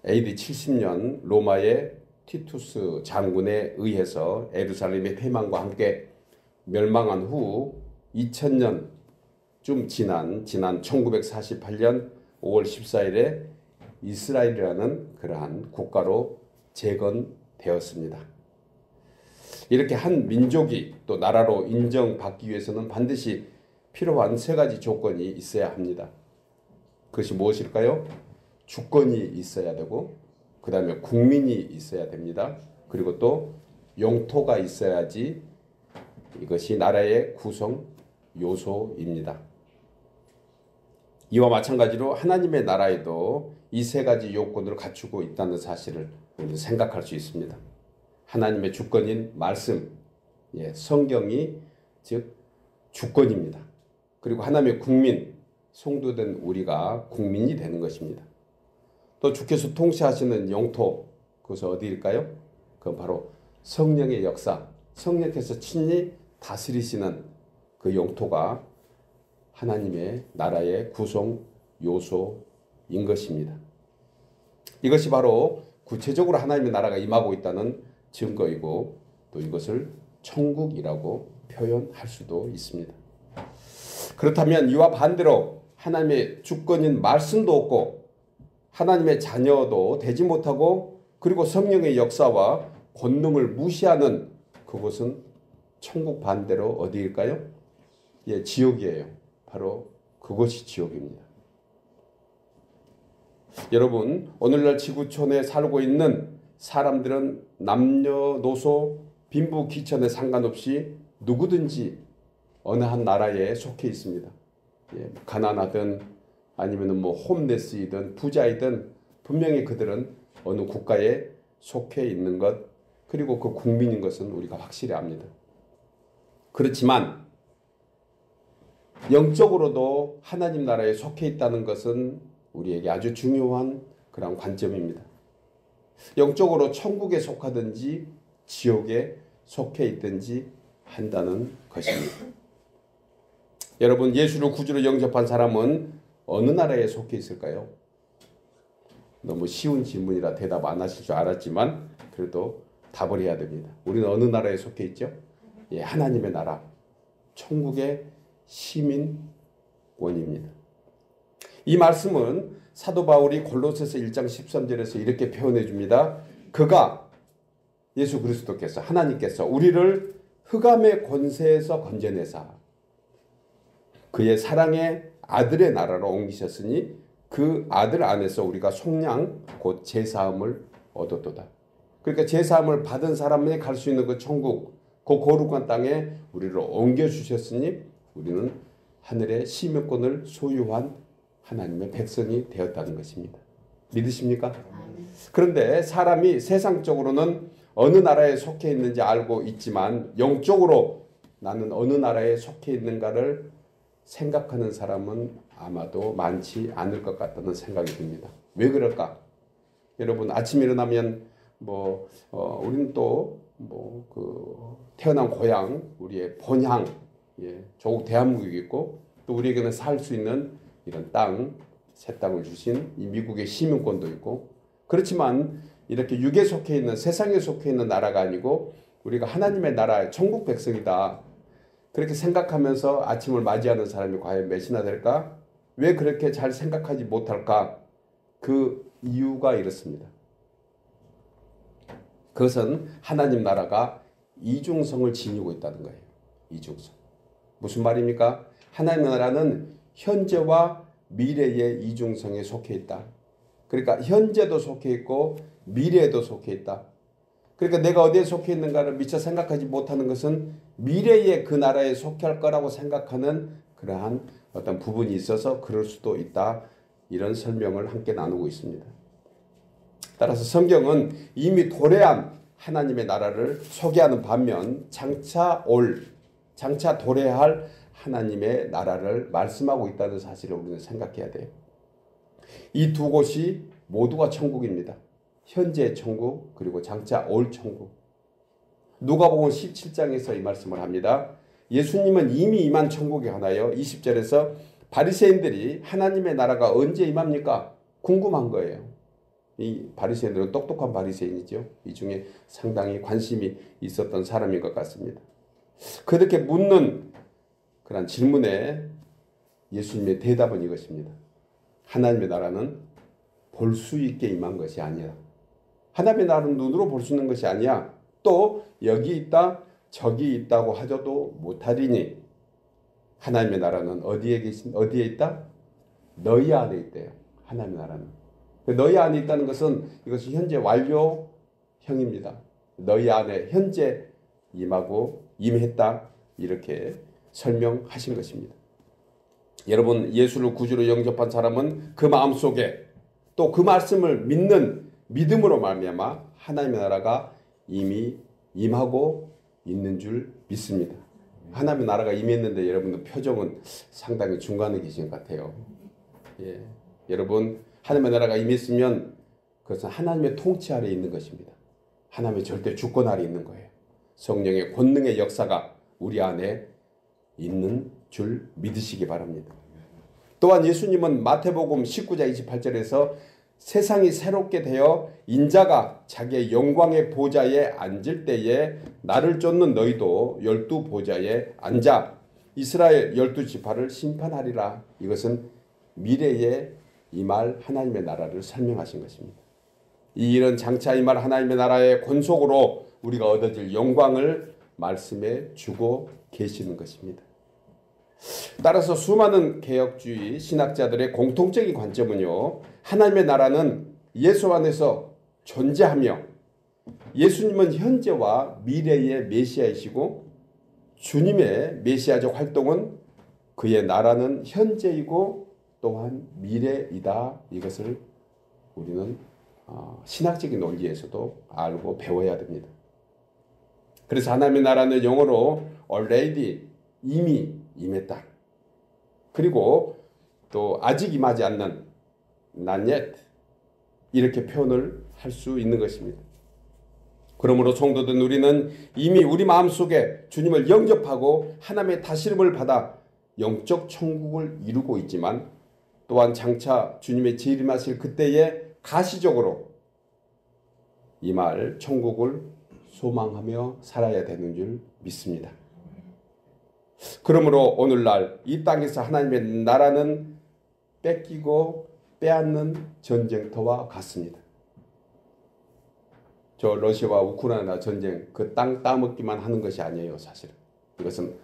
AD 70년 로마의 티투스 장군에 의해서 예루살렘의 폐망과 함께 멸망한 후 2000년쯤 지난 1948년 5월 14일에 이스라엘이라는 그러한 국가로 재건되었습니다. 이렇게 한 민족이 또 나라로 인정받기 위해서는 반드시 필요한 세 가지 조건이 있어야 합니다. 그것이 무엇일까요? 주권이 있어야 되고, 그 다음에 국민이 있어야 됩니다. 그리고 또 영토가 있어야지 이것이 나라의 구성 요소입니다. 이와 마찬가지로 하나님의 나라에도 이 세 가지 요건을 갖추고 있다는 사실을 우리는 생각할 수 있습니다. 하나님의 주권인 말씀, 성경이 즉 주권입니다. 그리고 하나님의 국민, 성도된 우리가 국민이 되는 것입니다. 또 주께서 통치하시는 영토, 그것은 어디일까요? 그건 바로 성령의 역사, 성령께서 친히 다스리시는 그 영토가 하나님의 나라의 구성 요소인 것입니다. 이것이 바로 구체적으로 하나님의 나라가 임하고 있다는 증거이고, 또 이것을 천국이라고 표현할 수도 있습니다. 그렇다면 이와 반대로 하나님의 주권인 말씀도 없고 하나님의 자녀도 되지 못하고, 그리고 성령의 역사와 권능을 무시하는 그곳은 천국 반대로 어디일까요? 지옥이에요. 바로 그것이 지옥입니다. 여러분, 오늘날 지구촌에 살고 있는 사람들은 남녀노소, 빈부귀천에 상관없이 누구든지 어느 한 나라에 속해 있습니다. 가난하든 아니면 홈레스이든 부자이든 분명히 그들은 어느 국가에 속해 있는 것, 그리고 그 국민인 것은 우리가 확실히 압니다. 그렇지만 영적으로도 하나님 나라에 속해 있다는 것은 우리에게 아주 중요한 그런 관점입니다. 영적으로 천국에 속하든지 지옥에 속해 있든지 한다는 것입니다. 여러분, 예수를 구주로 영접한 사람은 어느 나라에 속해 있을까요? 너무 쉬운 질문이라 대답 안 하실 줄 알았지만 그래도 답을 해야 됩니다. 우리는 어느 나라에 속해 있죠? 하나님의 나라, 천국의 시민권입니다. 이 말씀은 사도 바울이 골로새서 1장 13절에서 이렇게 표현해 줍니다. 그가, 예수 그리스도께서, 하나님께서 우리를 흑암의 권세에서 건져내사 그의 사랑의 아들의 나라로 옮기셨으니 그 아들 안에서 우리가 속량 곧 제사함을 얻었도다. 그러니까 제사함을 받은 사람이 갈 수 있는 그 천국, 그 거룩한 땅에 우리를 옮겨주셨으니 우리는 하늘의 시민권을 소유한 하나님의 백성이 되었다는 것입니다. 믿으십니까? 그런데 사람이 세상적으로는 어느 나라에 속해 있는지 알고 있지만 영적으로 나는 어느 나라에 속해 있는가를 생각하는 사람은 아마도 많지 않을 것 같다는 생각이 듭니다. 왜 그럴까? 여러분, 아침에 일어나면 우리는 또 태어난 고향, 우리의 본향, 조국 대한민국이 있고, 또 우리에게는 살 수 있는 이런 땅, 새 땅을 주신 이 미국의 시민권도 있고, 그렇지만 이렇게 육에 속해 있는, 세상에 속해 있는 나라가 아니고 우리가 하나님의 나라의 천국 백성이다, 그렇게 생각하면서 아침을 맞이하는 사람이 과연 몇이나 될까? 왜 그렇게 잘 생각하지 못할까? 그 이유가 이렇습니다. 그것은 하나님 나라가 이중성을 지니고 있다는 거예요. 이중성. 무슨 말입니까? 하나님 나라는 현재와 미래의 이중성에 속해 있다. 그러니까 현재도 속해 있고 미래에도 속해 있다. 그러니까 내가 어디에 속해 있는가를 미처 생각하지 못하는 것은 미래의 그 나라에 속할 거라고 생각하는 그러한 어떤 부분이 있어서 그럴 수도 있다. 이런 설명을 함께 나누고 있습니다. 따라서 성경은 이미 도래한 하나님의 나라를 소개하는 반면 장차 도래할 하나님의 나라를 말씀하고 있다는 사실을 우리는 생각해야 돼요. 이 두 곳이 모두가 천국입니다. 현재의 천국, 그리고 장차 올 천국. 누가복음 17장에서 이 말씀을 합니다. 예수님은 이미 임한 천국에 관하여 20절에서 바리새인들이 하나님의 나라가 언제 임합니까? 궁금한 거예요. 이 바리새인들은 똑똑한 바리새인이죠. 이 중에 상당히 관심이 있었던 사람인 것 같습니다. 그렇게 묻는 그런 질문에 예수님의 대답은 이것입니다. 하나님의 나라는 볼 수 있게 임한 것이 아니야. 하나님의 나라는 눈으로 볼 수 있는 것이 아니야. 또 여기 있다 저기 있다고 하져도 못하리니 하나님의 나라는 어디에 있다? 너희 안에 있대요. 하나님의 나라는. 너희 안에 있다는 것은 이것이 현재 완료형입니다. 너희 안에 현재 임하고 임했다 이렇게 설명하신 것입니다. 여러분 예수를 구주로 영접한 사람은 그 마음속에 또 그 말씀을 믿는 믿음으로 말미암아 하나님의 나라가 이미 임하고 있는 줄 믿습니다. 하나님의 나라가 임했는데 여러분들 표정은 상당히 중간에 계신 것 같아요. 예. 여러분 하나님의 나라가 임했으면 그것은 하나님의 통치 아래에 있는 것입니다. 하나님의 절대 주권 아래에 있는 거예요. 성령의 권능의 역사가 우리 안에 있는 줄 믿으시기 바랍니다. 또한 예수님은 마태복음 19장 28절에서 세상이 새롭게 되어 인자가 자기의 영광의 보좌에 앉을 때에 나를 쫓는 너희도 12보좌에 앉아 이스라엘 12지파를 심판하리라. 이것은 미래에 임할 하나님의 나라를 설명하신 것입니다. 이 일은 장차 임할 하나님의 나라의 권속으로 우리가 얻어질 영광을 말씀해 주고 계시는 것입니다. 따라서 수많은 개혁주의 신학자들의 공통적인 관점은요, 하나님의 나라는 예수 안에서 존재하며 예수님은 현재와 미래의 메시아이시고 주님의 메시아적 활동은 그의 나라는 현재이고 또한 미래이다. 이것을 우리는 신학적인 논리에서도 알고 배워야 됩니다. 그래서 하나님의 나라는 영어로 already 이미 임했다. 그리고 또 아직 임하지 않는 not yet 이렇게 표현을 할 수 있는 것입니다. 그러므로 성도된 우리는 이미 우리 마음속에 주님을 영접하고 하나님의 다스림을 받아 영적 천국을 이루고 있지만 또한 장차 주님의 재림하실 그때에 가시적으로 임할 천국을 소망하며 살아야 되는 줄 믿습니다. 그러므로 오늘날 이 땅에서 하나님의 나라는 뺏기고 빼앗는 전쟁터와 같습니다. 저 러시아와 우크라이나 전쟁 그 땅 따먹기만 하는 것이 아니에요. 사실은 이것은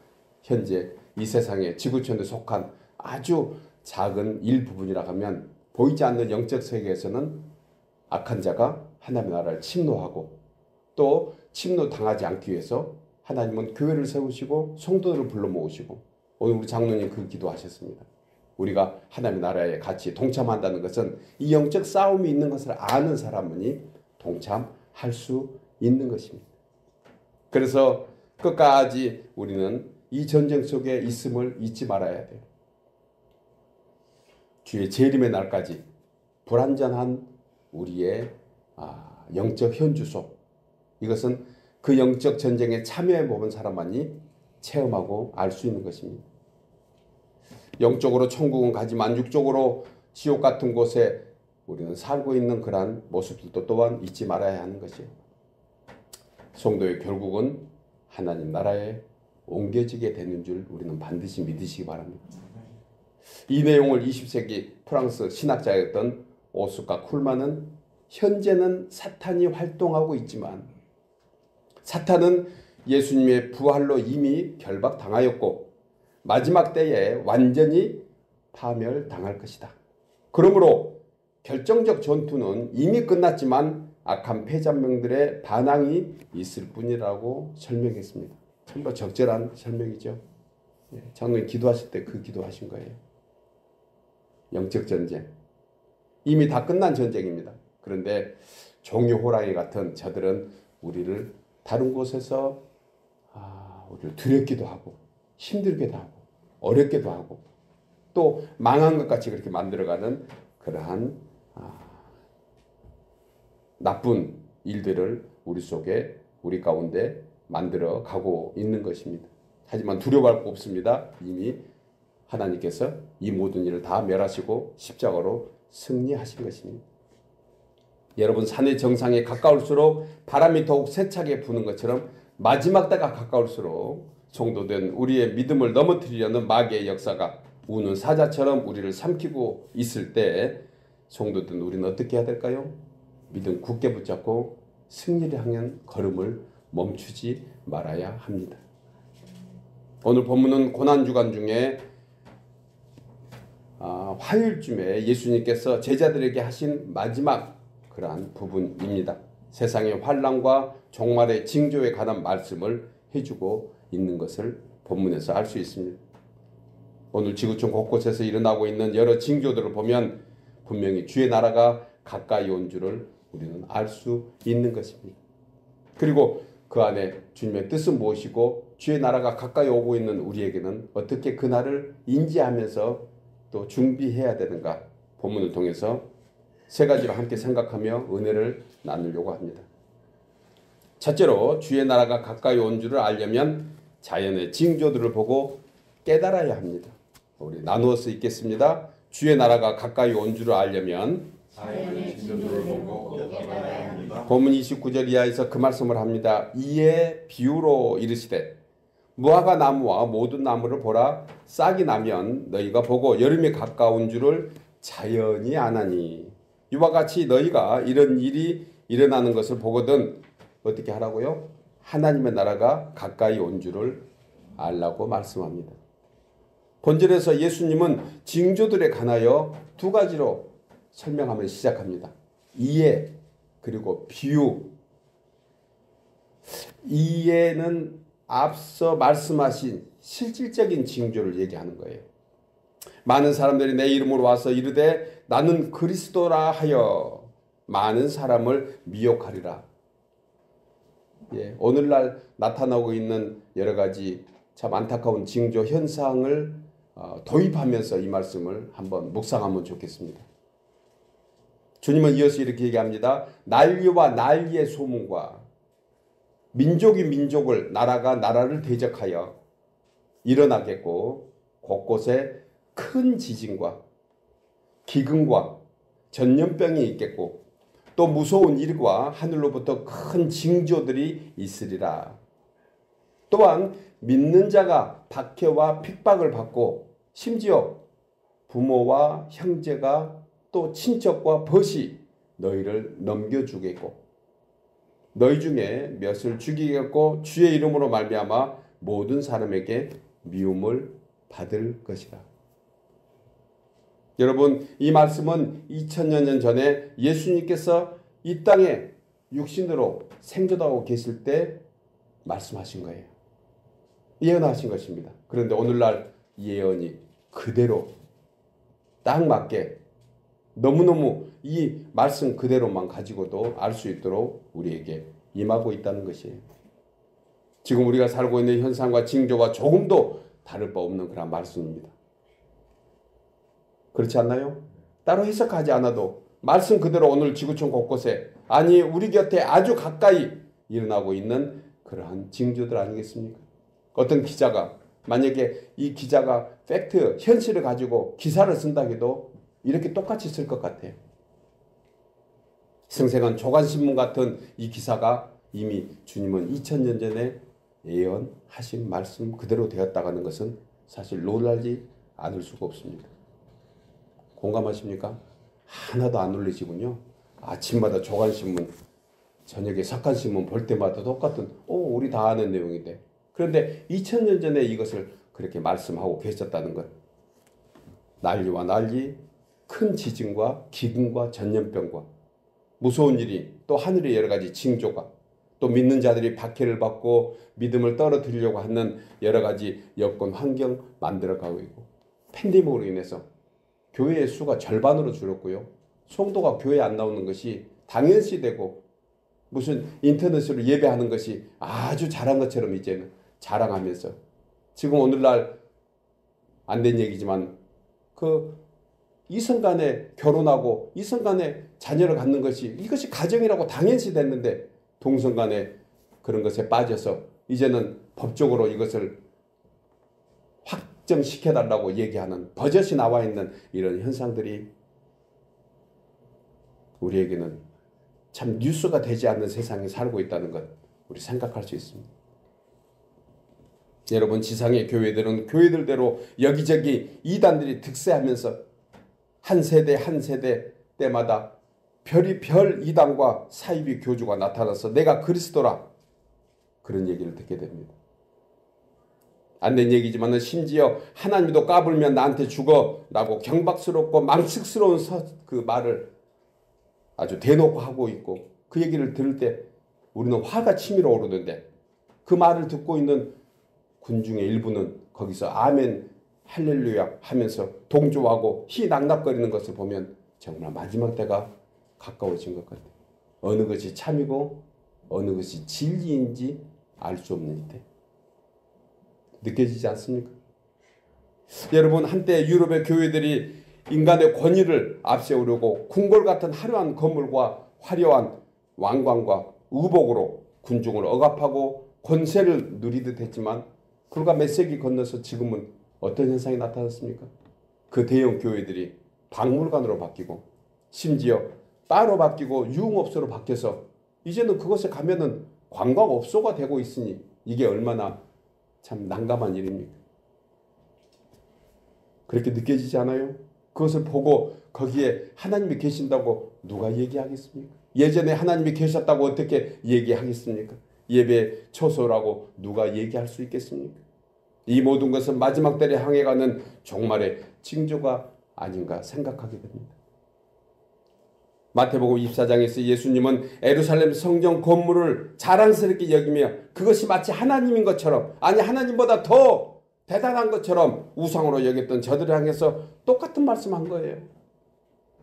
현재 이 세상의 지구촌에 속한 아주 작은 일부분이라 하면 보이지 않는 영적 세계에서는 악한 자가 하나님의 나라를 침노하고 또 침노당하지 않기 위해서 하나님은 교회를 세우시고 성도들을 불러 모으시고 오늘 우리 장로님 그 기도하셨습니다. 우리가 하나님의 나라에 같이 동참한다는 것은 이 영적 싸움이 있는 것을 아는 사람만이 동참할 수 있는 것입니다. 그래서 끝까지 우리는 이 전쟁 속에 있음을 잊지 말아야 돼요. 주의 재림의 날까지 불완전한 우리의 영적 현주소 이것은 그 영적 전쟁에 참여해 보는 사람만이 체험하고 알 수 있는 것입니다. 영적으로 천국은 가지만 육적으로 지옥 같은 곳에 우리는 살고 있는 그러한 모습들도 또한 잊지 말아야 하는 것이에요. 성도의 결국은 하나님 나라에 옮겨지게 되는 줄 우리는 반드시 믿으시기 바랍니다. 이 내용을 20세기 프랑스 신학자였던 오스카 쿨만은 현재는 사탄이 활동하고 있지만 사탄은 예수님의 부활로 이미 결박당하였고 마지막 때에 완전히 파멸당할 것이다. 그러므로 결정적 전투는 이미 끝났지만 악한 패잔명들의 반항이 있을 뿐이라고 설명했습니다. 정말 적절한 설명이죠. 장로님 기도하실 때 그 기도하신 거예요. 영적 전쟁. 이미 다 끝난 전쟁입니다. 그런데 종교 호랑이 같은 저들은 우리를 다른 곳에서 우리를 두렵기도 하고 힘들게도 하고 어렵게도 하고 또 망한 것 같이 그렇게 만들어가는 그러한 나쁜 일들을 우리 속에 우리 가운데 만들어 가고 있는 것입니다. 하지만 두려워할 거 없습니다. 이미 하나님께서 이 모든 일을 다 멸하시고 십자가로 승리하신 것입니다. 여러분, 산의 정상에 가까울수록 바람이 더욱 세차게 부는 것처럼 마지막 때가 가까울수록 성도된 우리의 믿음을 넘어뜨리려는 마귀의 역사가 우는 사자처럼 우리를 삼키고 있을 때 성도된 우리는 어떻게 해야 될까요? 믿음 굳게 붙잡고 승리를 향한 걸음을 멈추지 말아야 합니다. 오늘 본문은 고난주간 중에 화요일쯤에 예수님께서 제자들에게 하신 마지막 그러한 부분입니다. 세상의 환난과 종말의 징조에 관한 말씀을 해주고 있는 것을 본문에서 알 수 있습니다. 오늘 지구촌 곳곳에서 일어나고 있는 여러 징조들을 보면 분명히 주의 나라가 가까이 온 줄을 우리는 알 수 있는 것입니다. 그리고 그 안에 주님의 뜻은 무엇이고 주의 나라가 가까이 오고 있는 우리에게는 어떻게 그 날을 인지하면서 또 준비해야 되는가, 본문을 통해서 세 가지로 함께 생각하며 은혜를 나누려고 합니다. 첫째로, 주의 나라가 가까이 온 줄을 알려면 자연의 징조들을 보고 깨달아야 합니다. 우리 나누어서 읽겠습니다. 주의 나라가 가까이 온 줄을 알려면 자연의 징조들을 보고 깨달아야 합니다. 본문 29절 이하에서 그 말씀을 합니다. 이에 비유로 이르시되 무화과 나무와 모든 나무를 보라, 싹이 나면 너희가 보고 여름이 가까운 줄을 자연히 아나니, 이와 같이 너희가 이런 일이 일어나는 것을 보거든 어떻게 하라고요? 하나님의 나라가 가까이 온 줄을 알라고 말씀합니다. 본절에서 예수님은 징조들에 관하여 두 가지로 설명하며 시작합니다. 이해 그리고 비유. 이해는 앞서 말씀하신 실질적인 징조를 얘기하는 거예요. 많은 사람들이 내 이름으로 와서 이르되 나는 그리스도라 하여 많은 사람을 미혹하리라. 오늘날 나타나고 있는 여러 가지 참 안타까운 징조 현상을 도입하면서 이 말씀을 한번 묵상하면 좋겠습니다. 주님은 이어서 이렇게 얘기합니다. 난리와 난리의 소문과 민족이 민족을, 나라가 나라를 대적하여 일어나겠고, 곳곳에 큰 지진과 기근과 전염병이 있겠고, 또 무서운 일과 하늘로부터 큰 징조들이 있으리라. 또한 믿는 자가 박해와 핍박을 받고, 심지어 부모와 형제가 또 친척과 벗이 너희를 넘겨주겠고, 너희 중에 몇을 죽이겠고 주의 이름으로 말미암아 모든 사람에게 미움을 받을 것이라. 여러분, 이 말씀은 2000년 전에 예수님께서 이 땅에 육신으로 생존하고 계실 때 말씀하신 거예요. 예언하신 것입니다. 그런데 오늘날 예언이 그대로 딱 맞게 너무너무 이 말씀 그대로만 가지고도 알 수 있도록 우리에게 임하고 있다는 것이에요. 지금 우리가 살고 있는 현상과 징조와 조금도 다를 바 없는 그런 말씀입니다. 그렇지 않나요? 따로 해석하지 않아도 말씀 그대로 오늘 지구촌 곳곳에, 아니 우리 곁에 아주 가까이 일어나고 있는 그러한 징조들 아니겠습니까? 어떤 기자가, 만약에 이 기자가 팩트, 현실을 가지고 기사를 쓴다 해도 이렇게 똑같이 쓸 것 같아요. 생생한 조간신문 같은 이 기사가 이미 주님은 2000년 전에 예언하신 말씀 그대로 되었다는 것은 사실 놀라지 않을 수가 없습니다. 공감하십니까? 하나도 안 놀라시군요. 아침마다 조간신문, 저녁에 석간신문 볼 때마다 똑같은 우리 다 아는 내용인데, 그런데 2000년 전에 이것을 그렇게 말씀하고 계셨다는 것. 난리와 난리, 큰 지진과 기근과 전염병과 무서운 일이, 또 하늘의 여러 가지 징조가, 또 믿는 자들이 박해를 받고 믿음을 떨어뜨리려고 하는 여러 가지 여건 환경 만들어가고 있고, 팬데믹으로 인해서 교회의 수가 절반으로 줄었고요. 성도가 교회에 안 나오는 것이 당연시되고, 무슨 인터넷으로 예배하는 것이 아주 잘한 것처럼 이제는 자랑하면서, 지금 오늘날 안 된 얘기지만 이성간에 결혼하고 이성간에 자녀를 갖는 것이, 이것이 가정이라고 당연시 됐는데 동성간에 그런 것에 빠져서 이제는 법적으로 이것을 확정시켜달라고 얘기하는 버젓이 나와 있는 이런 현상들이 우리에게는 참 뉴스가 되지 않는 세상에 살고 있다는 것 우리 생각할 수 있습니다. 여러분, 지상의 교회들은 교회들대로 여기저기 이단들이 득세하면서 한 세대 한 세대 때마다 별이 별 이단과 사이비 교주가 나타나서 내가 그리스도라 그런 얘기를 듣게 됩니다. 안 된 얘기지만 심지어 하나님도 까불면 나한테 죽어 라고 경박스럽고 망측스러운 그 말을 아주 대놓고 하고 있고, 그 얘기를 들을 때 우리는 화가 치밀어 오르는데 그 말을 듣고 있는 군중의 일부는 거기서 아멘 할렐루야 하면서 동조하고 희낙낙거리는 것을 보면 정말 마지막 때가 가까워진 것 같아요. 어느 것이 참이고 어느 것이 진리인지 알 수 없는 때 느껴지지 않습니까? 여러분, 한때 유럽의 교회들이 인간의 권위를 앞세우려고 궁궐 같은 화려한 건물과 화려한 왕관과 의복으로 군중을 억압하고 권세를 누리듯 했지만 불과 몇 세기 건너서 지금은 어떤 현상이 나타났습니까? 그 대형 교회들이 박물관으로 바뀌고 심지어 바로 바뀌고 유흥업소로 바뀌어서 이제는 그것에 가면은 관광업소가 되고 있으니 이게 얼마나 참 난감한 일입니까? 그렇게 느껴지지 않아요? 그것을 보고 거기에 하나님이 계신다고 누가 얘기하겠습니까? 예전에 하나님이 계셨다고 어떻게 얘기하겠습니까? 예배 초소라고 누가 얘기할 수 있겠습니까? 이 모든 것은 마지막 때를 향해 가는 종말의 징조가 아닌가 생각하게 됩니다. 마태복음 24장에서 예수님은 예루살렘 성전 건물을 자랑스럽게 여기며 그것이 마치 하나님인 것처럼, 아니 하나님보다 더 대단한 것처럼 우상으로 여겼던 저들을 향해서 똑같은 말씀한 거예요.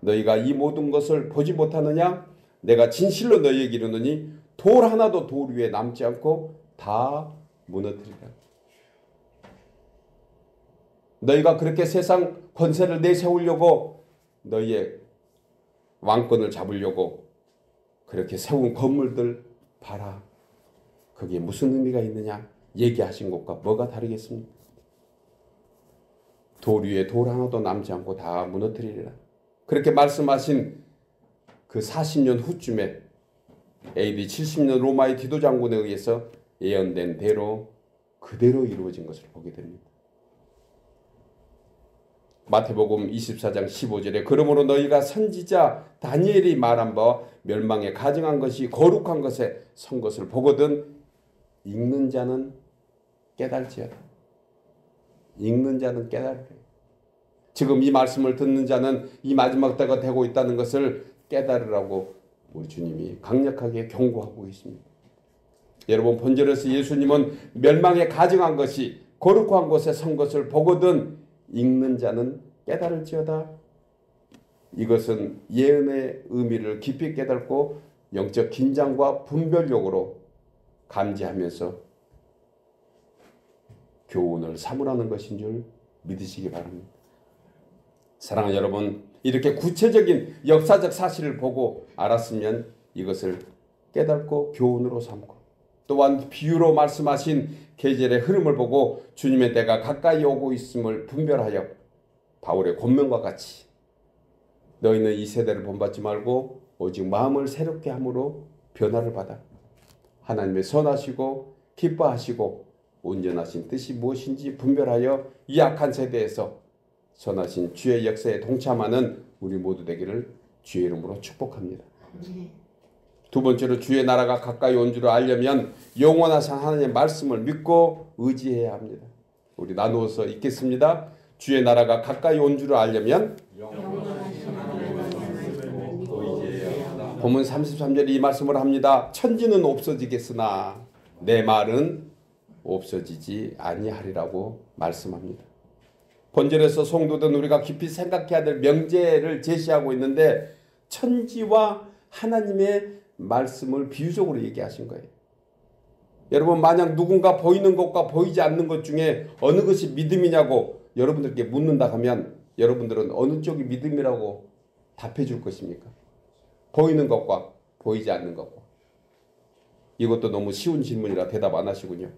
너희가 이 모든 것을 보지 못하느냐? 내가 진실로 너희에게 이르노니 돌 하나도 돌 위에 남지 않고 다 무너뜨리라. 너희가 그렇게 세상 권세를 내세우려고, 너희의 왕권을 잡으려고 그렇게 세운 건물들 봐라. 그게 무슨 의미가 있느냐? 얘기하신 것과 뭐가 다르겠습니까? 돌 위에 돌 하나도 남지 않고 다 무너뜨리리라. 그렇게 말씀하신 그 40년 후쯤에 AD 70년 로마의 디도 장군에 의해서 예언된 대로 그대로 이루어진 것을 보게 됩니다. 마태복음 24장 15절에 그러므로 너희가 선지자 다니엘이 말한 바와 멸망에 가증한 것이 거룩한 것에 선 것을 보거든 읽는 자는 깨달지어다. 읽는 자는 깨달으래. 지금 이 말씀을 듣는 자는 이 마지막 때가 되고 있다는 것을 깨달으라고 우리 주님이 강력하게 경고하고 계십니다. 여러분, 본절에서 예수님은 멸망에 가증한 것이 거룩한 곳에 선 것을 보거든 읽는 자는 깨달을지어다. 이것은 예언의 의미를 깊이 깨닫고 영적 긴장과 분별력으로 감지하면서 교훈을 삼으라는 것인 줄 믿으시기 바랍니다. 사랑하는 여러분, 이렇게 구체적인 역사적 사실을 보고 알았으면 이것을 깨닫고 교훈으로 삼고, 또한 비유로 말씀하신 계절의 흐름을 보고 주님의 때가 가까이 오고 있음을 분별하여 바울의 권면과 같이 너희는 이 세대를 본받지 말고 오직 마음을 새롭게 함으로 변화를 받아 하나님의 선하시고 기뻐하시고 온전하신 뜻이 무엇인지 분별하여 이 악한 세대에서 선하신 주의 역사에 동참하는 우리 모두 되기를 주의 이름으로 축복합니다. 두 번째로 주의 나라가 가까이 온 줄을 알려면 영원하신 하나님의 말씀을 믿고 의지해야 합니다. 우리 나누어서 읽겠습니다. 주의 나라가 가까이 온 줄을 알려면 본문 33절에 이 말씀을 합니다. 천지는 없어지겠으나 내 말은 없어지지 아니하리라고 말씀합니다. 본절에서 성도된 우리가 깊이 생각해야 될 명제를 제시하고 있는데 천지와 하나님의 말씀을 비유적으로 얘기하신 거예요. 여러분, 만약 누군가 보이는 것과 보이지 않는 것 중에 어느 것이 믿음이냐고 여러분들께 묻는다 하면 여러분들은 어느 쪽이 믿음이라고 답해 줄 것입니까? 보이는 것과 보이지 않는 것과. 이것도 너무 쉬운 질문이라 대답 안 하시군요.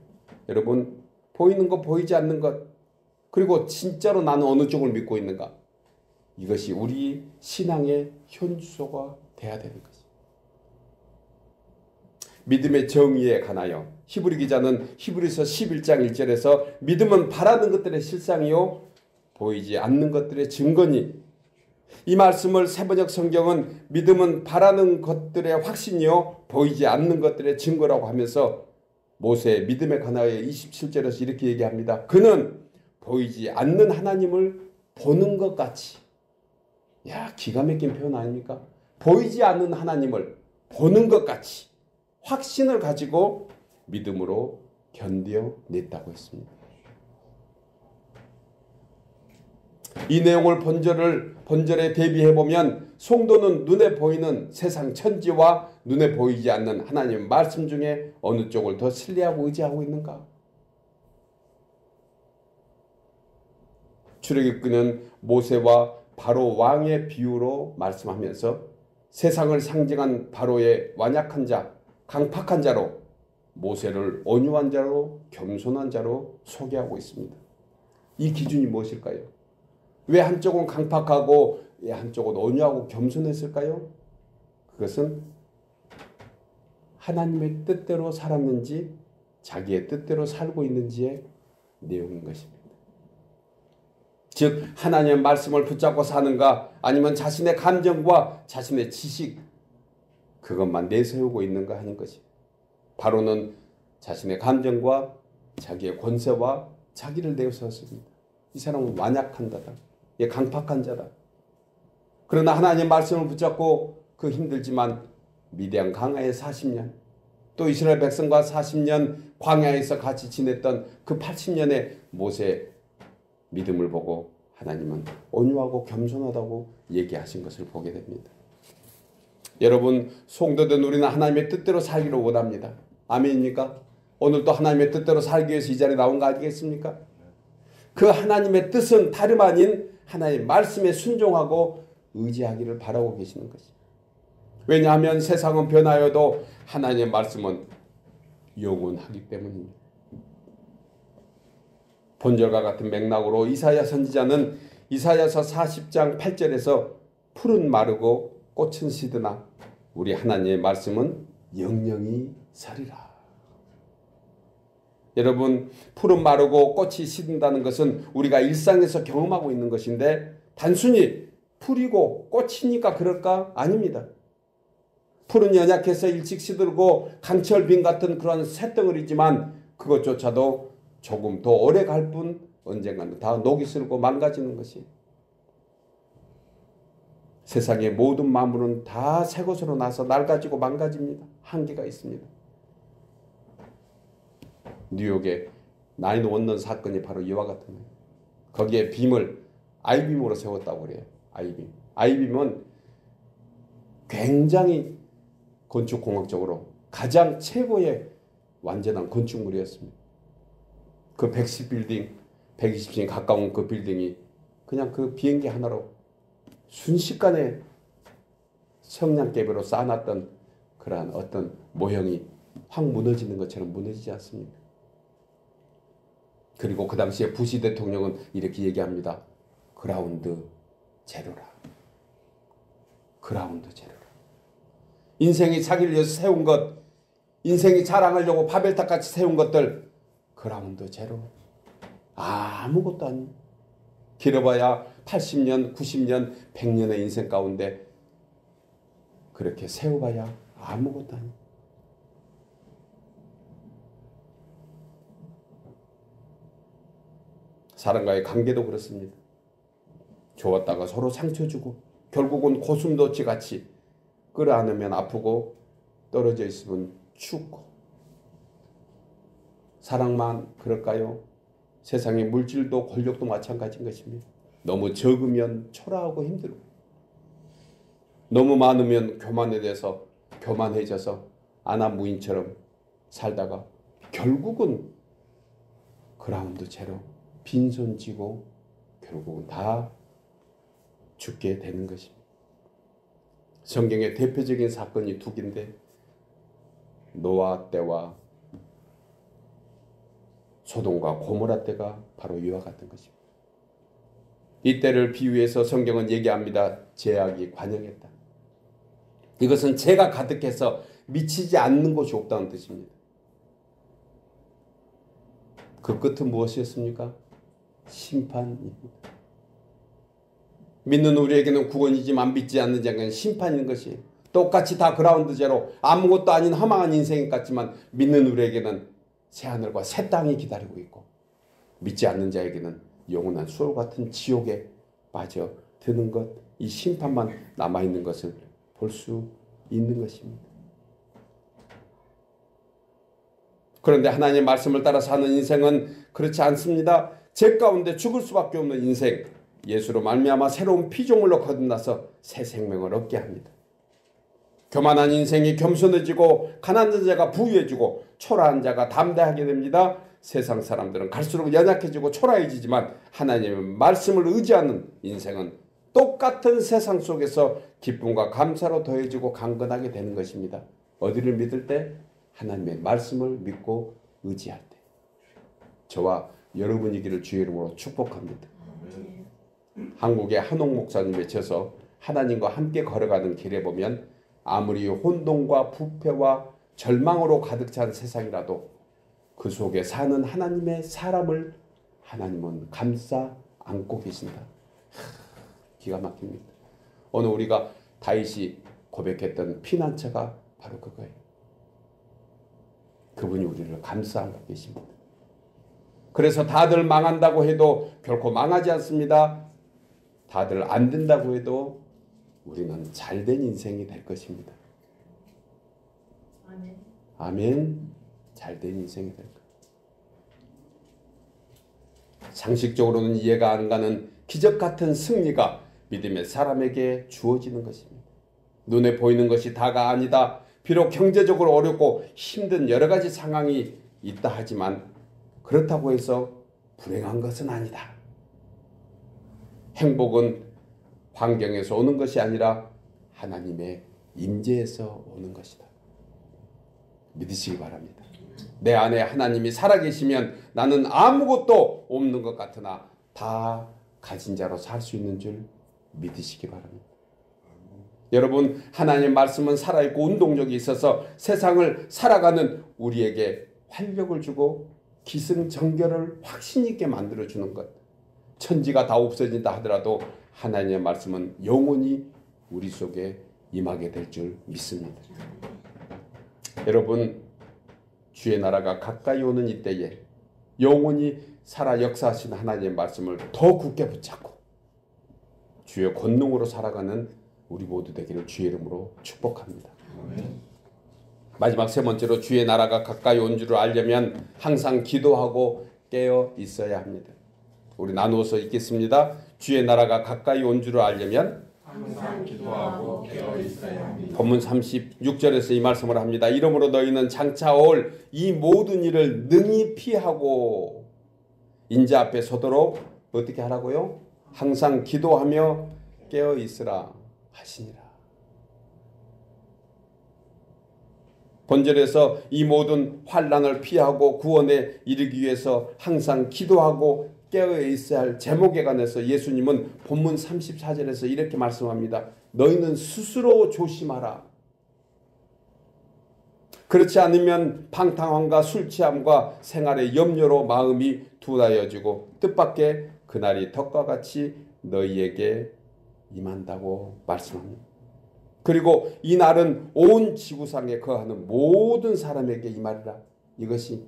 여러분, 보이는 것, 보이지 않는 것, 그리고 진짜로 나는 어느 쪽을 믿고 있는가? 이것이 우리 신앙의 현주소가 돼야 되는 것입니다. 믿음의 정의에 관하여 히브리 기자는 히브리서 11장 1절에서 믿음은 바라는 것들의 실상이요 보이지 않는 것들의 증거니, 이 말씀을 세번역 성경은 믿음은 바라는 것들의 확신이요 보이지 않는 것들의 증거라고 하면서 모세의 믿음에 관하여 27절에서 이렇게 얘기합니다. 그는 보이지 않는 하나님을 보는 것 같이. 야, 기가 막힌 표현 아닙니까? 보이지 않는 하나님을 보는 것 같이 확신을 가지고 믿음으로 견뎌냈다고 했습니다. 이 내용을 본절에 대비해보면 성도는 눈에 보이는 세상 천지와 눈에 보이지 않는 하나님의 말씀 중에 어느 쪽을 더 신뢰하고 의지하고 있는가? 출애굽기는 모세와 바로 왕의 비유로 말씀하면서 세상을 상징한 바로의 완약한 자, 강팍한 자로, 모세를 온유한 자로, 겸손한 자로 소개하고 있습니다. 이 기준이 무엇일까요? 왜 한쪽은 강팍하고 한쪽은 온유하고 겸손했을까요? 그것은 하나님의 뜻대로 살았는지 자기의 뜻대로 살고 있는지의 내용인 것입니다. 즉 하나님의 말씀을 붙잡고 사는가, 아니면 자신의 감정과 자신의 지식 그것만 내세우고 있는가 하는 것이. 바로는 자신의 감정과 자기의 권세와 자기를 내세웠습니다. 이 사람은 완약한 자다. 강팍한 자다. 그러나 하나님의 말씀을 붙잡고 그 힘들지만 미디안 광야의 40년, 또 이스라엘 백성과 40년 광야에서 같이 지냈던 그 80년의 모세의 믿음을 보고 하나님은 온유하고 겸손하다고 얘기하신 것을 보게 됩니다. 여러분, 성도된 우리는 하나님의 뜻대로 살기를 원합니다. 아멘입니까? 오늘도 하나님의 뜻대로 살기 위해서 이 자리에 나온 거 아니겠습니까? 그 하나님의 뜻은 다름 아닌 하나님의 말씀에 순종하고 의지하기를 바라고 계시는 것입니다. 왜냐하면 세상은 변하여도 하나님의 말씀은 영원하기 때문입니다. 본절과 같은 맥락으로 이사야 선지자는 이사야서 40장 8절에서 풀은 마르고 꽃은 시드나 우리 하나님의 말씀은 영영이 서리라. 여러분, 풀은 마르고 꽃이 시든다는 것은 우리가 일상에서 경험하고 있는 것인데 단순히 풀이고 꽃이니까 그럴까? 아닙니다. 풀은 연약해서 일찍 시들고 강철빈 같은 그런 쇳덩어리지만 그것조차도 조금 더 오래 갈 뿐 언젠가는 다 녹이 슬고 망가지는 것이. 세상의 모든 만물은 다 새 것으로 나서 낡아지고 망가집니다. 한계가 있습니다. 뉴욕의 9/11 사건이 바로 이와 같은 거예요. 거기에 빔을 아이빔으로 세웠다고 그래요. 아이빔은 굉장히 건축공학적으로 가장 최고의 완전한 건축물이었습니다. 그 110빌딩, 120층에 가까운 그 빌딩이 그냥 그 비행기 하나로 순식간에 성냥개비로 쌓아놨던 그러한 어떤 모형이 확 무너지는 것처럼 무너지지 않습니까? 그리고 그 당시에 부시 대통령은 이렇게 얘기합니다. 그라운드 제로라. 그라운드 제로라. 인생이 자기를 위해서 세운 것, 인생이 자랑하려고 바벨탑같이 세운 것들 그라운드 제로. 아무것도 아니에요. 길어봐야 80년, 90년, 100년의 인생 가운데 그렇게 세워봐야 아무것도 아니에요. 사람과의 관계도 그렇습니다. 좋았다가 서로 상처 주고 결국은 고슴도치 같이 끌어안으면 아프고 떨어져 있으면 춥고. 사랑만 그럴까요? 세상의 물질도 권력도 마찬가지인 것입니다. 너무 적으면 초라하고 힘들고 너무 많으면 교만해져서 아나무인처럼 살다가 결국은 그라운드 제로 빈손 쥐고 결국은 다 죽게 되는 것입니다. 성경의 대표적인 사건이 두 개인데 노아 때와 소돔과 고모라 때가 바로 이와 같은 것입니다. 이때를 비유해서 성경은 얘기합니다. 죄악이 관영했다. 이것은 죄가 가득해서 미치지 않는 곳이 없다는 뜻입니다. 그 끝은 무엇이었습니까? 심판입니다. 믿는 우리에게는 구원이지만 믿지 않는 자에게는 심판인 것이 똑같이 다 그라운드 제로 아무것도 아닌 허망한 인생 같지만 믿는 우리에게는 새하늘과 새 땅이 기다리고 있고 믿지 않는 자에게는 영원한 수월 같은 지옥에 빠져드는 것, 이 심판만 남아있는 것을 볼 수 있는 것입니다. 그런데 하나님의 말씀을 따라 사는 인생은 그렇지 않습니다. 죄 가운데 죽을 수밖에 없는 인생, 예수로 말미암아 새로운 피조물로 거듭나서 새 생명을 얻게 합니다. 교만한 인생이 겸손해지고 가난한 자가 부유해지고 초라한 자가 담대하게 됩니다. 세상 사람들은 갈수록 연약해지고 초라해지지만 하나님의 말씀을 의지하는 인생은 똑같은 세상 속에서 기쁨과 감사로 더해지고 강건하게 되는 것입니다. 어디를 믿을 때? 하나님의 말씀을 믿고 의지할 때. 저와 여러분이기를 주의 이름으로 축복합니다. 한국의 한옥 목사님의 저서 하나님과 함께 걸어가는 길에 보면 아무리 혼돈과 부패와 절망으로 가득 찬 세상이라도 그 속에 사는 하나님의 사람을 하나님은 감싸 안고 계신다. 기가 막힙니다. 오늘 우리가 다윗이 고백했던 피난처가 바로 그거예요. 그분이 우리를 감싸 안고 계십니다. 그래서 다들 망한다고 해도 결코 망하지 않습니다. 다들 안 된다고 해도 우리는 잘된 인생이 될 것입니다. 아멘. 아멘. 잘된 인생이 될 것. 상식적으로는 이해가 안 가는 기적 같은 승리가 믿음의 사람에게 주어지는 것입니다. 눈에 보이는 것이 다가 아니다. 비록 경제적으로 어렵고 힘든 여러 가지 상황이 있다 하지만 그렇다고 해서 불행한 것은 아니다. 행복은 환경에서 오는 것이 아니라 하나님의 임재에서 오는 것이다. 믿으시기 바랍니다. 내 안에 하나님이 살아계시면 나는 아무것도 없는 것 같으나 다 가진 자로 살 수 있는 줄 믿으시기 바랍니다. 여러분, 하나님의 말씀은 살아있고 운동력이 있어서 세상을 살아가는 우리에게 활력을 주고 기승전결을 확신 있게 만들어주는 것. 천지가 다 없어진다 하더라도 하나님의 말씀은 영원히 우리 속에 임하게 될 줄 믿습니다. 여러분, 주의 나라가 가까이 오는 이때에 영원히 살아 역사하신 하나님의 말씀을 더 굳게 붙잡고 주의 권능으로 살아가는 우리 모두 되기를 주의 이름으로 축복합니다. 마지막 세 번째로 주의 나라가 가까이 온 줄을 알려면 항상 기도하고 깨어 있어야 합니다. 우리 나누어서 읽겠습니다. 주의 나라가 가까이 온 줄을 알려면 항상 기도하고 깨어 있어야 합니다. 본문 36절에서 이 말씀을 합니다. 이러므로 너희는 장차 올 이 모든 일을 능히 피하고 인자 앞에 서도록 어떻게 하라고요? 항상 기도하며 깨어 있으라 하시니라. 본절에서 이 모든 환난을 피하고 구원에 이르기 위해서 항상 기도하고 깨어 있어야 할 제목에 관해서 예수님은 본문 34절에서 이렇게 말씀합니다. 너희는 스스로 조심하라. 그렇지 않으면 방탕함과 술 취함과 생활의 염려로 마음이 둔하여지고 뜻밖의 그날이 덕과 같이 너희에게 임한다고 말씀합니다. 그리고 이 날은 온 지구상에 거하는 모든 사람에게 임하리라. 이것이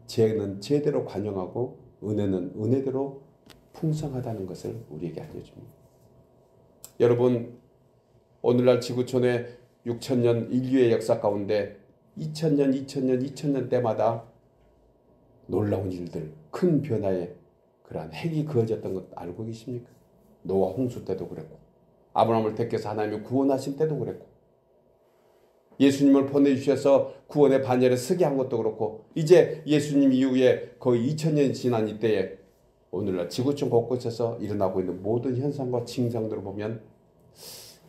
죄는 죄대로 관용하고 은혜는 은혜대로 풍성하다는 것을 우리에게 알려줍니다. 여러분, 오늘날 지구촌의 6천년 인류의 역사 가운데 2000년 때마다 놀라운 일들, 큰 변화에 그러한 핵이 그어졌던 것 알고 계십니까? 노아 홍수 때도 그랬고 아브라함을 택해서 하나님이 구원하신 때도 그랬고 예수님을 보내주셔서 구원의 반열에 서게 한 것도 그렇고 이제 예수님 이후에 거의 2000년이 지난 이때에 오늘날 지구촌 곳곳에서 일어나고 있는 모든 현상과 증상들을 보면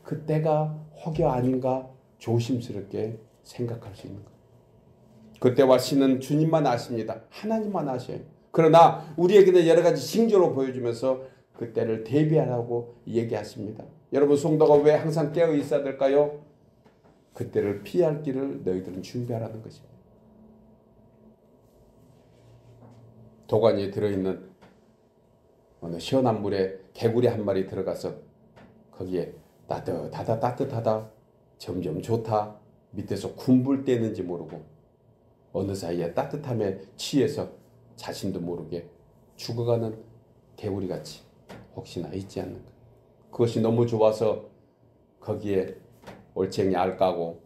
그때가 혹여 아닌가 조심스럽게 생각할 수 있는 거예요. 그때와 시는 주님만 아십니다. 하나님만 아셔요. 그러나 우리에게는 여러 가지 징조로 보여주면서 그때를 대비하라고 얘기하십니다. 여러분, 성도가 왜 항상 깨어 있어야 될까요? 그때를 피할 길을 너희들은 준비하라는 것입니다. 도가니에 들어있는 어느 시원한 물에 개구리 한 마리 들어가서 거기에 따뜻하다 점점 좋다 밑에서 군불 떼는지 모르고 어느 사이에 따뜻함에 취해서 자신도 모르게 죽어가는 개구리같이 혹시나 있지 않는가. 그것이 너무 좋아서 거기에 올챙이 알 까고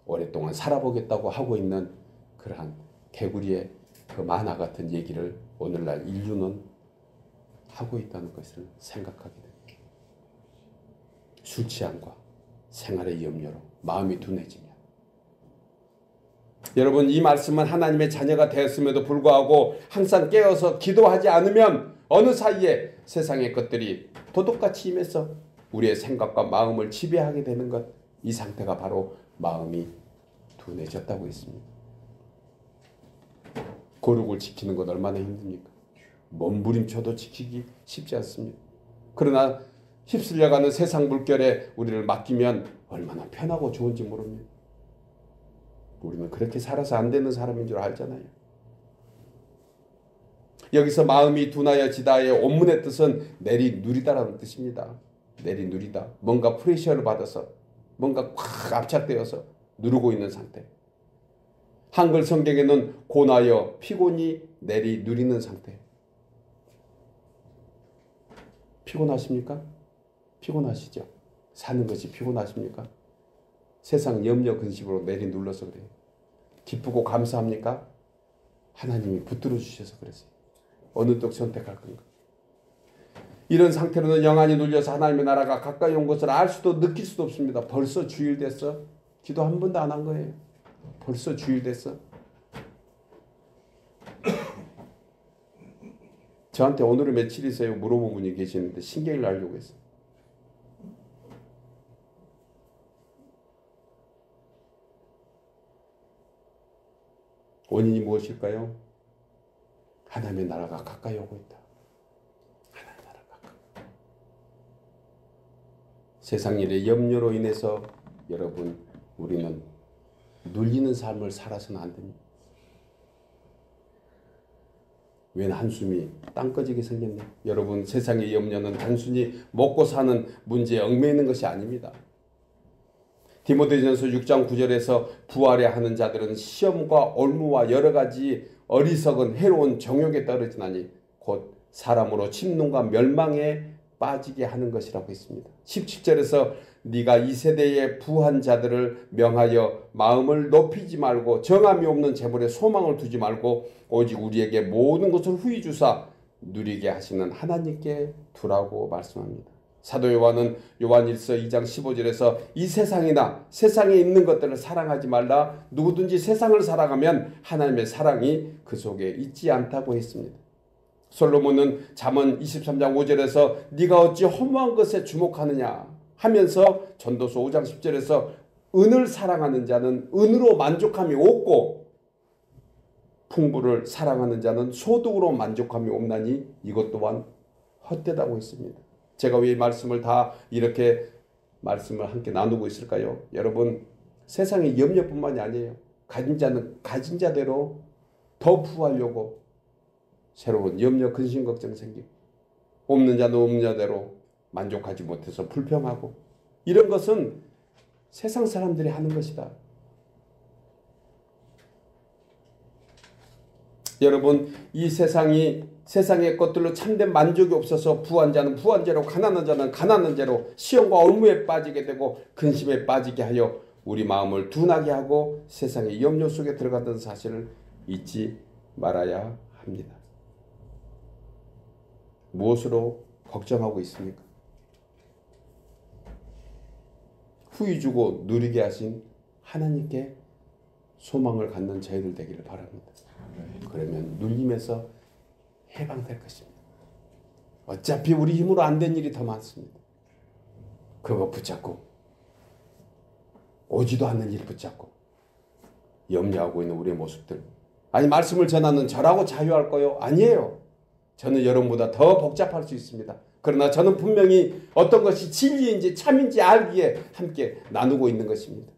오랫동안 살아보겠다고 하고 있는 그러한 개구리의 그 만화 같은 얘기를 오늘날 인류는 하고 있다는 것을 생각하게 됩니다. 술 취함과 생활의 염려로 마음이 둔해지며 여러분 이 말씀은 하나님의 자녀가 되었음에도 불구하고 항상 깨어서 기도하지 않으면 어느 사이에 세상의 것들이 도둑같이 임해서 우리의 생각과 마음을 지배하게 되는 것, 이 상태가 바로 마음이 둔해졌다고 했습니다. 거룩을 지키는 것 얼마나 힘듭니까? 몸부림쳐도 지키기 쉽지 않습니다. 그러나 휩쓸려가는 세상 물결에 우리를 맡기면 얼마나 편하고 좋은지 모릅니다. 우리는 그렇게 살아서 안 되는 사람인 줄 알잖아요. 여기서 마음이 둔하여지다의 원문의 뜻은 내리누리다라는 뜻입니다. 내리누리다. 뭔가 프레셔를 받아서 뭔가 꽉 압착되어서 누르고 있는 상태. 한글 성경에는 고나여 피곤이 내리누리는 상태. 피곤하십니까? 피곤하시죠? 사는 것이 피곤하십니까? 세상 염려 근심으로 내리눌러서 그래요. 기쁘고 감사합니까? 하나님이 붙들어 주셔서 그랬어요. 어느 쪽 선택할 건가? 이런 상태로는 영안이 눌려서 하나님의 나라가 가까이 온 것을 알 수도 느낄 수도 없습니다. 벌써 주일 됐어? 기도 한 번도 안 한 거예요. 벌써 주일 됐어? 저한테 오늘은 며칠이세요? 물어본 분이 계시는데 신경을 알려고 했어요. 원인이 무엇일까요? 하나님의 나라가 가까이 오고 있다. 하나님의 나라가 가까이. 세상 일의 염려로 인해서 여러분 우리는 눌리는 삶을 살아서는 안 됩니다. 웬 한숨이 땅 꺼지게 생겼네. 여러분 세상의 염려는 단순히 먹고 사는 문제에 얽매이는 것이 아닙니다. 디모데전서 6장 9절에서 부활해야 하는 자들은 시험과 올무와 여러 가지 어리석은 해로운 정욕에 떨어지나니 곧 사람으로 침노과 멸망에 빠지게 하는 것이라고 했습니다. 17절에서 네가 이 세대의 부한 자들을 명하여 마음을 높이지 말고 정함이 없는 재물에 소망을 두지 말고 오직 우리에게 모든 것을 후히 주사 누리게 하시는 하나님께 두라고 말씀합니다. 사도 요한은 요한일서 2장 15절에서 이 세상이나 세상에 있는 것들을 사랑하지 말라. 누구든지 세상을 사랑하면 하나님의 사랑이 그 속에 있지 않다고 했습니다. 솔로몬은 잠언 23장 5절에서 네가 어찌 허무한 것에 주목하느냐 하면서 전도서 5장 10절에서 은을 사랑하는 자는 은으로 만족함이 없고 풍부를 사랑하는 자는 소득으로 만족함이 없나니 이것 또한 헛되다고 했습니다. 제가 왜 이 말씀을 다 이렇게 말씀을 함께 나누고 있을까요? 여러분 세상의 염려뿐만이 아니에요. 가진 자는 가진 자대로 더 부하려고 새로운 염려 근심 걱정 생기고 없는 자는 없는 자대로 만족하지 못해서 불평하고 이런 것은 세상 사람들이 하는 것이다. 여러분 이 세상의 것들로 참된 만족이 없어서 부한 자는 부한 죄로 가난한 자는 가난한 죄로 시험과 올무에 빠지게 되고 근심에 빠지게 하여 우리 마음을 둔하게 하고 세상의 염려 속에 들어갔던 사실을 잊지 말아야 합니다. 무엇으로 걱정하고 있습니까? 후히 주고 누리게 하신 하나님께 소망을 갖는 저희들 되기를 바랍니다. 그러면 눌림에서 해방될 것입니다. 어차피 우리 힘으로 안 된 일이 더 많습니다. 그거 붙잡고 오지도 않는 일 붙잡고 염려하고 있는 우리의 모습들. 아니 말씀을 전하는 저라고 자유할 거요? 아니에요. 저는 여러분보다 더 복잡할 수 있습니다. 그러나 저는 분명히 어떤 것이 진리인지 참인지 알기에 함께 나누고 있는 것입니다.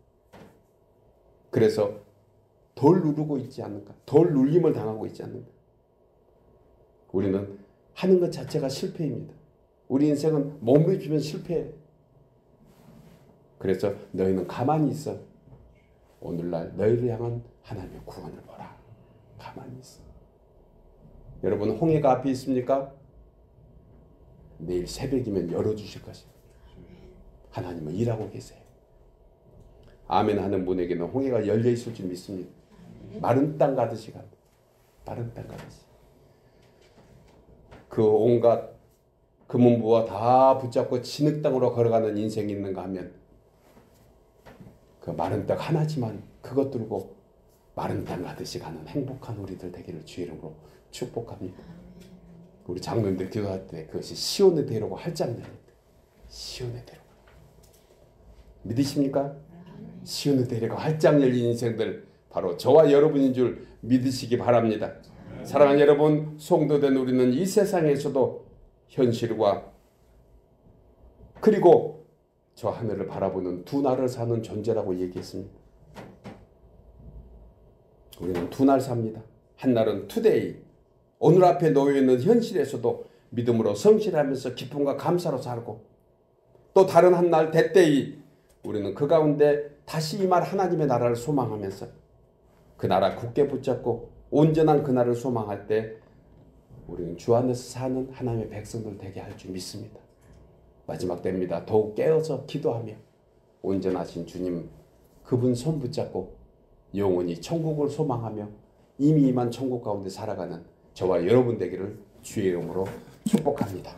그래서 덜 누르고 있지 않는가? 덜 눌림을 당하고 있지 않는가? 우리는 하는 것 자체가 실패입니다. 우리 인생은 몸부림치면 실패해. 그래서 너희는 가만히 있어. 오늘날 너희를 향한 하나님의 구원을 보라. 가만히 있어. 여러분 홍해가 앞에 있습니까? 내일 새벽이면 열어주실 것입니다. 하나님은 일하고 계세요. 아멘 하는 분에게는 홍해가 열려 있을 줄 믿습니다. 마른 땅 가듯이 간다. 마른 땅 가듯이. 그 온갖 금은부와 다 붙잡고 진흙땅으로 걸어가는 인생이 있는가 하면 그 마른 땅 하나지만 그것 들고 마른 땅 가듯이 가는 행복한 우리들 되기를 주의 이름으로 축복합니다. 우리 장로님들 기도할 때 그것이 시온의 대로고 할장면입니다. 시온의 대로. 믿으십니까? 시온의 대로가 할장 열린 인생들 바로 저와 여러분인 줄 믿으시기 바랍니다. 사랑하는 여러분, 성도된 우리는 이 세상에서도 현실과 그리고 저 하늘을 바라보는 두 날을 사는 존재라고 얘기했습니다. 우리는 두 날 삽니다. 한 날은 투데이, 오늘 앞에 놓여있는 현실에서도 믿음으로 성실하면서 기쁨과 감사로 살고, 또 다른 한 날 대때이 우리는 그 가운데 다시 이 말 하나님의 나라를 소망하면서 그 나라 굳게 붙잡고 온전한 그 나라를 소망할 때 우리는 주 안에서 사는 하나님의 백성들 되게 할 줄 믿습니다. 마지막 때입니다. 더욱 깨어서 기도하며 온전하신 주님 그분 손 붙잡고 영원히 천국을 소망하며 이미 임한 천국 가운데 살아가는 저와 여러분 되기를 주의 이름으로 축복합니다.